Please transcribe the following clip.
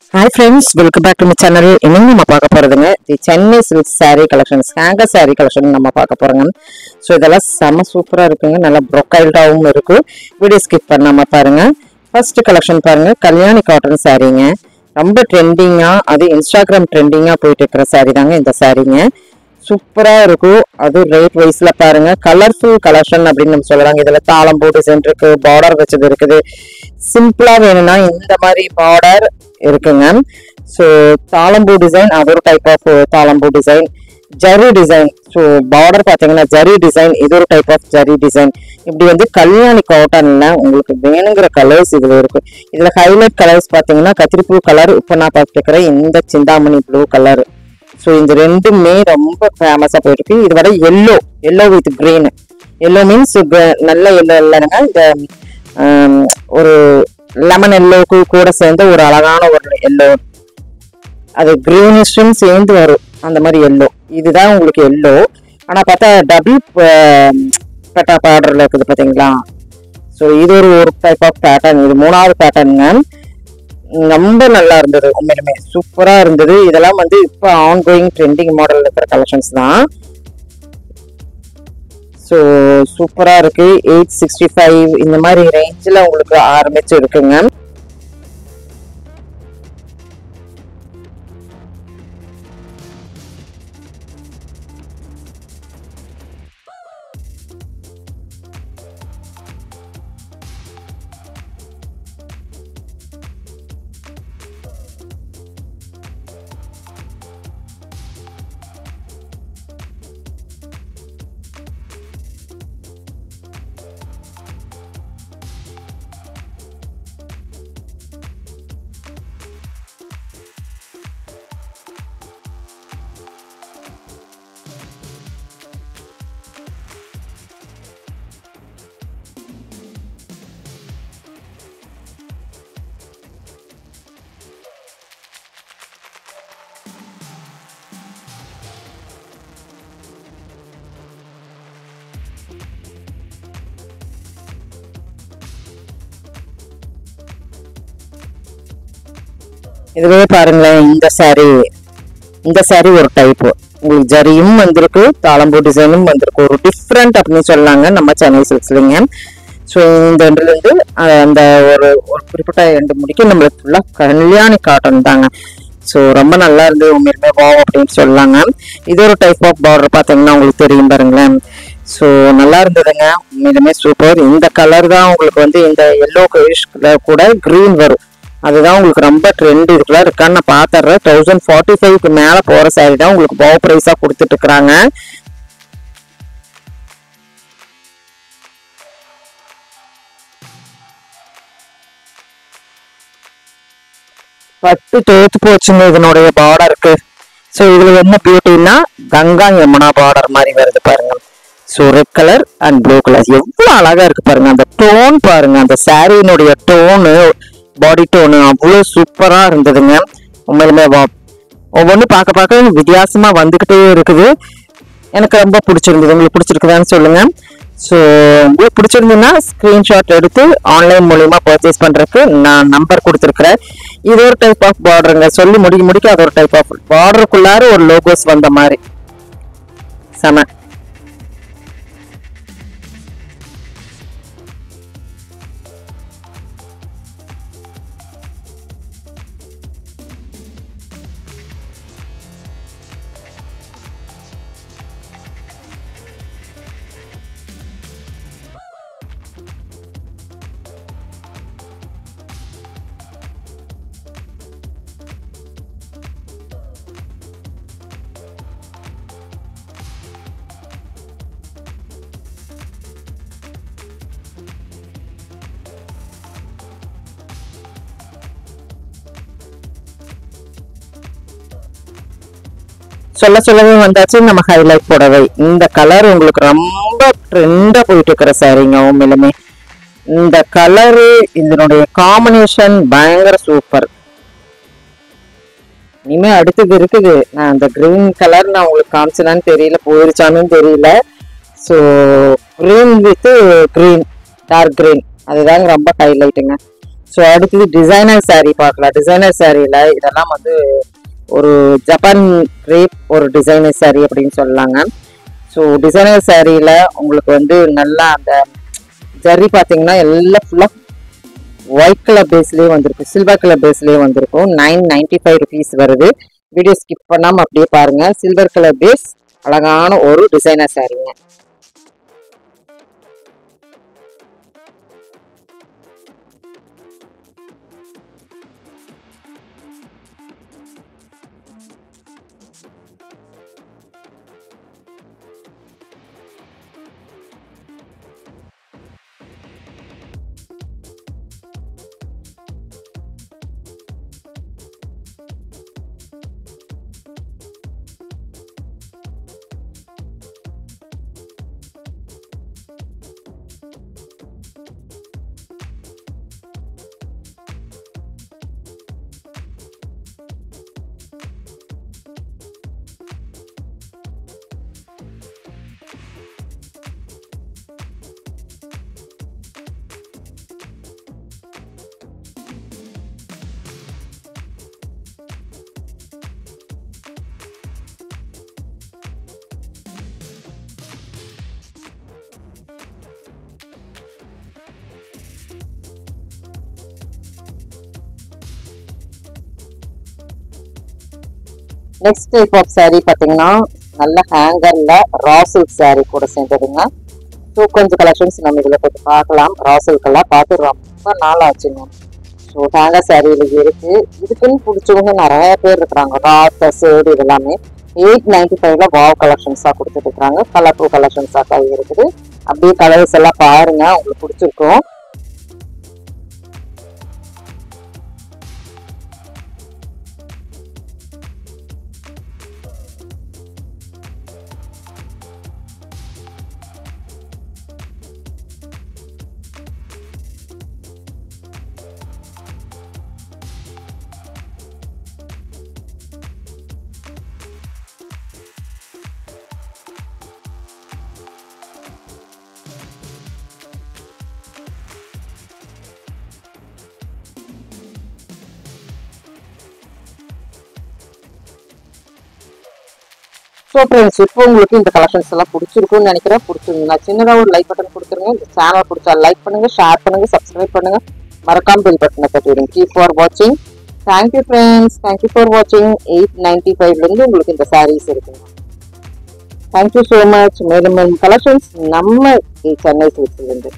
Hi friends, welcome back to my channel. இன்னைக்கு நம்ம பார்க்க போறதுங்க the Chennai silk saree collections, hanger saree collection நம்ம பார்க்க போறோங்க. சோ இதெல்லாம் செம சூப்பரா இருக்குங்க. நல்ல brocade-ஆவும் இருக்கு. வீடியோ ஸ்கிப் பண்ணாம பாருங்க. ஃபர்ஸ்ட் கலெக்ஷன் பாருங்க, கல்யாணி காட்டன் சாரீங்க. ரொம்ப ட்ரெண்டிங்கா, அது இன்ஸ்டாகிராம் ட்ரெண்டிங்கா போயிட்டு இருக்கிற saree தாங்க இந்த சாரீங்க. சூப்பரா இருக்கும். அது ரேட் வைஸ்ல பாருங்க, கலர்ஃபுல் கலெக்ஷன் அப்படின்னு நம்ம சொல்லலாம். இதுல தாளம்பூ டிசைன் இருக்கு, பார்டர் வச்சது இருக்குது. சிம்பிளா வேணும்னா இந்த மாதிரி பார்டர் இருக்குங்க. ஸோ தாளம்பூ டிசைன், அது ஒரு டைப் ஆஃப் தாளம்பூ design. Zari design, so border பார்த்தீங்கன்னா ஜரி டிசைன், இது ஒரு டைப் ஆஃப் ஜரி டிசைன். இப்படி வந்து கல்யாணி காட்டன்ல உங்களுக்கு வேணுங்கிற கலர்ஸ் இதுல இருக்கு. இதுல ஹைலைட் கலர்ஸ் பார்த்தீங்கன்னா கத்திரிப்பூ கலர், இப்போ நான் பார்த்துக்கிறேன் இந்த சிந்தாமணி ப்ளூ கலர். ஸோ இந்த ரெண்டுமே ரொம்ப ஃபேமஸாக போயிருக்கு. இது வர yellow with green. Yellow means நல்ல எல்லோ இல்லைங்க, இந்த ஒரு லெமன் எல்லோக்கு கூட சேர்ந்த ஒரு அழகான ஒரு எல்லோ, அது கிரீனிஷும் சேர்ந்து வரும் அந்த மாதிரி எல்லோ. இதுதான் உங்களுக்கு எல்லோ. ஆனால் பார்த்தா டபுள் பெட்டா பார்டர்ல இருக்குது பார்த்தீங்களா. ஸோ இது ஒரு டைப் ஆஃப் பேட்டர்ன். இது மூணாவது பேட்டர்னுங்க. ரொம்ப நல்லா இருந்தது, உண்மையிலுமே சூப்பரா இருந்தது. இதெல்லாம் வந்து இப்போ ஆன்கோயிங் ட்ரெண்டிங் மாடல் இருக்கிற கலெக்ஷன்ஸ் தான். ஸோ சூப்பரா இருக்கு. 865 இந்த மாதிரி ரேஞ்சில் உங்களுக்கு ஆரம்பிச்சு இருக்குங்க. இதுவே பாருங்களேன், இந்த சாரி ஒரு டைப். உங்களுக்கு ஜரியும் வந்திருக்கு, தாளம்பூ டிசைனும் வந்திருக்கு. ஒரு டிஃப்ரெண்ட் அப்படின்னு சொல்லாங்க நம்ம சென்னை சில்க்ஸ்லிங்க. ஸோ இந்த ரெண்டுல இருந்து அந்த ஒரு குறிப்பிட்ட எண்டு முடிக்க நம்மளுக்கு ஃபுல்லா கல்யாணி காட்டன் தாங்க. ஸோ ரொம்ப நல்லா இருந்து உண்மையுமே வா அப்படின்னு சொல்லாங்க. இது ஒரு டைப் ஆஃப் பார்டர் பார்த்தீங்கன்னா உங்களுக்கு தெரியும் பாருங்களேன். ஸோ நல்லா இருந்ததுங்க, உண்மையிலுமே சூப்பர். இந்த கலர் தான் உங்களுக்கு வந்து இந்த எல்லோ கூட கிரீன் வரும். அதுதான் உங்களுக்கு ரொம்ப ட்ரெண்ட் இருக்குல்ல இருக்கான்னு நான் பாத்துறேன். 1045க்கு மேல போற சாரி தான் உங்களுக்கு பவ் பிரைஸா கொடுத்துட்டு இருக்காங்க. பட்டு தோத்து போச்சுங்க இதனுடைய பார்டருக்கு. ஸோ இதுல என்ன பியூட்டின்னா கங்கா யமுனா பார்டர் மாதிரி வருது பாருங்க. So red colour and blue colour எவ்வளவு அழகா இருக்கு பாருங்க. அந்த டோன் பாருங்க, அந்த சாரியினுடைய டோனு, பாடி டோனு அவ்வளோ சூப்பரா இருந்ததுங்க. உண்மையிலுமே ஒவ்வொன்று பார்க்க வித்தியாசமா வந்துகிட்டே இருக்குது. எனக்கு ரொம்ப பிடிச்சிருந்தது. உங்களுக்கு பிடிச்சிருக்குதான்னு சொல்லுங்க. ஸோ உங்களுக்கு பிடிச்சிருந்ததுன்னா ஸ்கிரீன்ஷாட் எடுத்து ஆன்லைன் மூலியமா பர்ச்சேஸ் பண்றதுக்கு நான் நம்பர் கொடுத்துருக்குறேன். இது ஒரு டைப் ஆஃப் பார்டருங்க. சொல்லி முடிக்க அது ஒரு டைப் ஆஃப் பார்டருக்குள்ளார ஒரு லோகோஸ் வந்த மாதிரி செம. சொல்லவே வந்தாச்சு நம்ம ஹைலைட் புடவை. இந்த கலர் உங்களுக்கு ரொம்ப ட்ரெண்டா போயிட்டு இருக்கிற சாரிங்க. உண்மையிலுமே இந்த கலரு, இதனுடைய காம்பினேஷன் பயங்கர சூப்பர். இனிமே அடுத்தது இருக்குது. நான் அந்த கிரீன் கலர் நான் உங்களுக்கு காமிச்சலான்னு தெரியல, போயிருச்சான்னு தெரியல. So green with green, dark green, அதுதாங்க ரொம்ப ஹைலைட்டுங்க. ஸோ அடுத்தது டிசைனர் saree பார்க்கலாம். டிசைனர் சாரியில் இதெல்லாம் வந்து ஒரு ஜப்பான் கிரேப் ஒரு டிசைனர் saree அப்படின்னு சொல்லலாங்க. ஸோ டிசைனர் சாரியில் உங்களுக்கு வந்து நல்லா அந்த ஜரி பார்த்தீங்கன்னா எல்லாம் ஃபுல்லாக ஒயிட் கலர் பேஸ்லேயே வந்திருக்கு, சில்வர் கலர் பேஸ்லேயே வந்திருக்கும். 995 rupees வருது. வீடியோ ஸ்கிப் பண்ணாமல் அப்படியே பாருங்கள். சில்வர் கலர் பேஸ் அழகான ஒரு டிசைனர் சாரீங்க. நெக்ஸ்ட் டைப் ஆஃப் saree பார்த்தீங்கன்னா நல்ல ஹேங்கர்ல ரா சில்க் saree கூட சேர்ந்ததுங்க. ஸோ கொஞ்சம் கலெக்ஷன்ஸ் நம்ம இதில் கொஞ்சம் பார்க்கலாம். ரா சில்கெல்லாம் பார்த்து ரொம்ப நாள் ஆச்சுங்க. ஸோ ஹேங்கர் சாரியில் இருக்கு. இதுக்குன்னு பிடிச்சவங்க நிறைய பேர் இருக்கிறாங்க. ரா சேடு இதெல்லாமே 895ல வாவ் கலெக்ஷன்ஸாக கொடுத்துட்டு இருக்கிறாங்க. கலர்ஃபுல் கலெக்ஷன்ஸாக இருக்குது. அப்படியே கலர்ஸ் எல்லாம் பாருங்க, உங்களுக்கு பிடிச்சிருக்கும். ஸோ ஃப்ரெண்ட்ஸ், இப்போ உங்களுக்கு இந்த கலெக்ஷன்ஸ் எல்லாம் பிடிச்சிருக்கும்னு நினைக்கிறேன். பிடிச்சிருந்தா சின்னதாக ஒரு லைக் பட்டன் கொடுத்துருங்க. இந்த சேனல் பிடிச்சா லைக் பண்ணுங்க, ஷேர் பண்ணுங்க, சப்ஸ்கிரைப் பண்ணுங்க, மறக்காம பெல் பட்டனை தட்டிவிடுங்க. கீப் ஃபார் வாட்சிங். தேங்க்யூ ஃப்ரெண்ட்ஸ், தேங்க்யூ ஃபார் வாட்சிங். 895லேருந்து உங்களுக்கு இந்த சாரீஸ் இருக்குங்க. Thank you so much. மேலும் மேலும் கலெக்ஷன்ஸ் நம்ம சென்னை சில்க்ஸ்லேருந்து.